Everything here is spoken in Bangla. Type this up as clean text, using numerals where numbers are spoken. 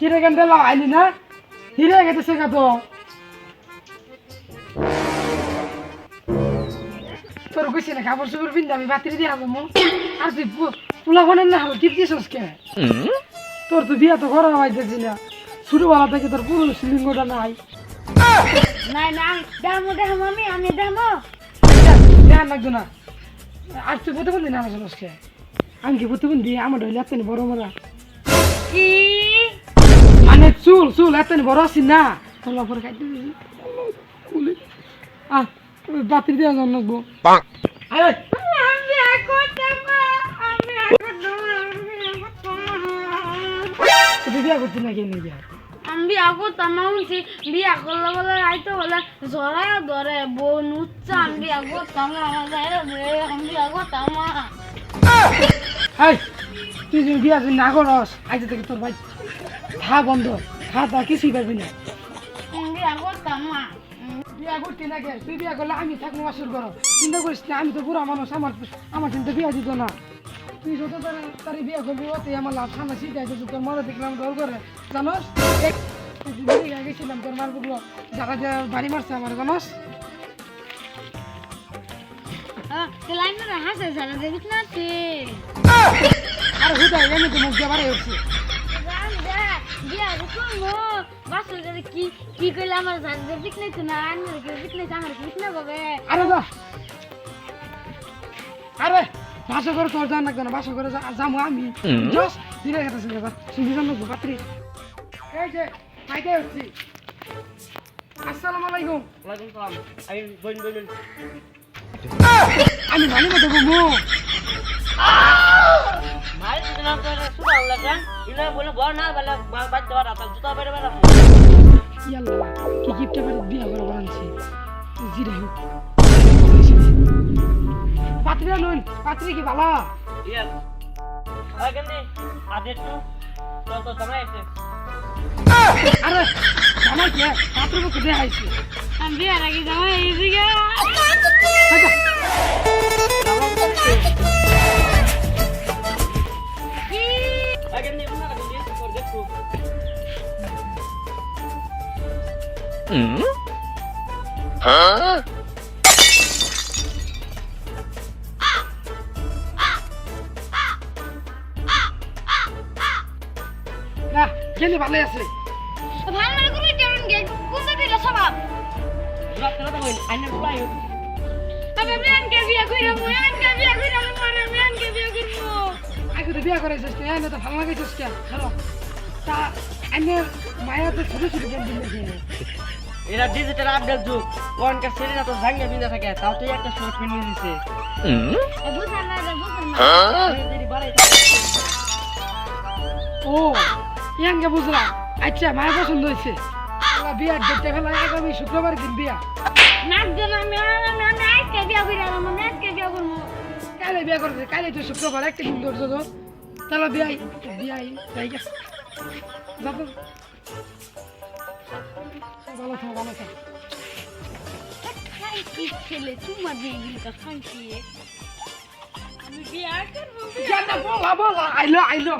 কিরে গেন্দে লাও আইলি না হিরে গেতেছে কত তোর কইছি না খাবার সুবার বিন্দা আমি বাতিরি দিয়া যাবো আর তুই পোলা ফোনের না হলো টিপ দিছস কে তোর তো বিয়া তো করা হইতেছি না ছোটবেলা থেকে তোর পুরো লিঙ্গটা নাই নাই না দেখামো আমি দেখামো ধ্যান লাগতো না আর তুই প্রতিবন্ধী না আমার কে আমি কি প্রতিবন্ধী আমার হইলে এত বড় মরা কি মানে চুল এত বড় আছি না তোলা পরে খাইতে কুলি বাতিল দিয়া যান লাগবো আয় আমি করতাম তুই বিয়া করতে না কেন বিয়া আমি বিয়া করতাম উঠছি বিয়া করলে বলে রাইতে বলে জড়ায় ধরে বোন উচ্চা আমি বিয়া করতাম আমি বিয়া করতাম হাই তুই যদি বিয়া যদি না করস আজ থেকে তোর ভাই খা বন্ধ খা তা কিছুই পারবি না আমি বিয়া করতাম বিয়া করতে না কে তুই বিয়া করলে আমি থাকবো আসর করো চিন্তা করিস না আমি তো বুড়া মানুষ আমার চিন্তা বিয়া দিত না তুই যত তারি বিয়া করবি ওতে আমার লাভ সামনে শিখে তোর মনে দেখলাম দল করে জানোস গেছিলাম তোর মার বুকলো যারা যে বাড়ি মারছে আমার জানোস হাসে যারা দেখিস না আর হুদাই এনে তো মুখ দিয়ে বাড়াই উঠছে কি করলে আমার পিকনিক না পিকনিক আমার পিকনিক হবে আরে যা আরে বাসা করে তোর জান লাগবে না বাসা করে যাবো আমি জস দিলে গেছে শুনবি জানো বাত্রি এই যে খাইতে উঠছি আসসালামু আলাইকুম ওয়ালাইকুম সালাম আমি বইন আমি ভালো মতো বলবো মারি দিলাম তো সুরা লাগা ইলা বলে বড় না বলে বাচ্চা বড় তা জুতা বেরে বেরে ইয়াল্লা কি গিফট করে বিয়া করে বানাইছি জিরে হোক পাত্রী নন পাত্রী কি ভালো ইয়া আগেন্দি আদে তো সময় আছে আরে জামাই কে পাত্র মুখ দেখাইছি আমি বিয়ার আগে জামাই এদিকে আগেন্দি উনা লাগি কর দেখো না কেন ভালো আছে ভালো না করে কেমন গে কোনটা দিলা সবাব রাত রাত বইন আইনে পুরাই তবে মেনকে বিয়া কইরা মেনকে বিয়া কইরা মরে মেনকে বিয়া করব আগে তো বিয়া করাইছিস কে না তো ভালো লাগাইছিস কে খালো তা আইনে মায়া তো ছোট ছোট গেম দিলে এরা ডিজিটাল আপডেট যুগ কোনটা শরীরে তো ভাঙে বিন্দা থাকে তাও তুই একটা শর্ট ফিল্ম দিছে বুঝা না দেরি বাড়াই ও ইয়াঙ্গে বুঝলাম আচ্ছা মায়ের পছন্দ হয়েছে বিয়ার ডেটটা ফেলা আগামী শুক্রবার দিন বিয়া নাক দেন আমি আজকে বিয়া কইরা আমি আজকে বিয়া করব কালে বিয়া করবে কালে তো শুক্রবার একটা দিন ধরছো তো তাহলে বিয়াই যাই গেছে যাবো ভালো থাক খাই কি ছেলে তোমার দিয়ে গিলটা খাই কি আমি বিয়া করব বলা আইলো